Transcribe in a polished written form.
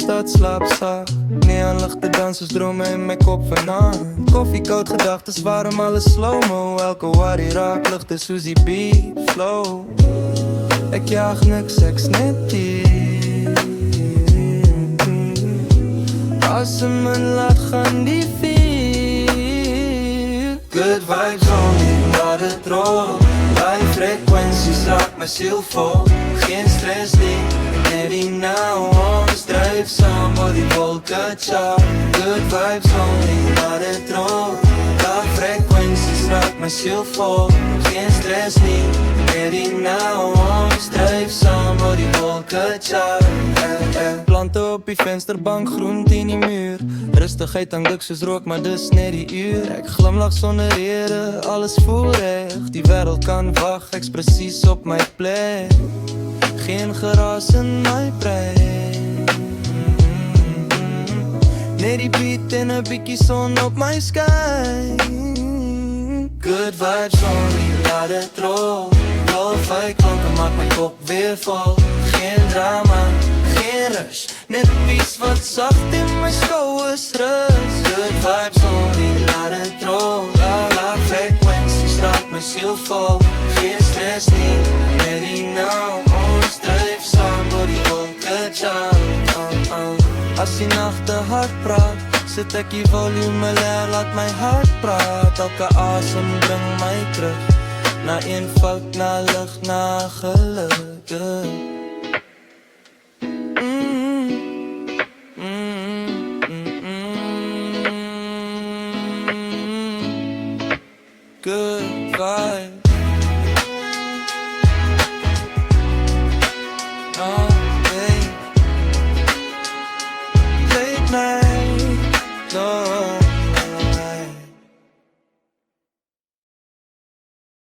stad slaap zacht. Neonlichte dansers dromen in mijn kop vanavond. Koffiekoud gedachtes, waarom alles slow-mo. Elke wari raak, lucht is Suzy B, flow. Ik jaag niks, seks net hier. Als ze me laat gaan, die vier. Good vibes only, laat het rollen. Bij frequenties raakt mijn ziel vol. Geen stress die, net die nou ons drijf samen, body wolken chop. Good vibes only, laat het rollen. Bij frequenties raakt mijn ziel vol. Geen stress niet, net die nou ons drijf samen, body wolken chop. Planten op die vensterbank, groente in die muur. Rustigheid hangt ik soos rook, maar dus net die uur. Ik glimlach zonder reden, alles voel recht. Die wereld kan wacht, ik precies op mijn plek. Geen geraas in mijn brein. Nee, die beat en een bikkie zon op mijn sky. Good vibes only, laat het rollen. Lo-fi klanken maakt mijn kop weer vol. Geen drama, geen rush. Net een piece wat zacht in mijn schouders rust. Good vibes only, laat het rollen. La frequenties raakt mijn ziel vol. Geen stress niet, net die nou ons drijf samen door die wolken chop. Als die nacht te hard praat, zet ik die volume leer, laat mijn hart praat. Elke asem brengt mij terug naar eenvoud, naar lucht, naar geluk. Good vibe.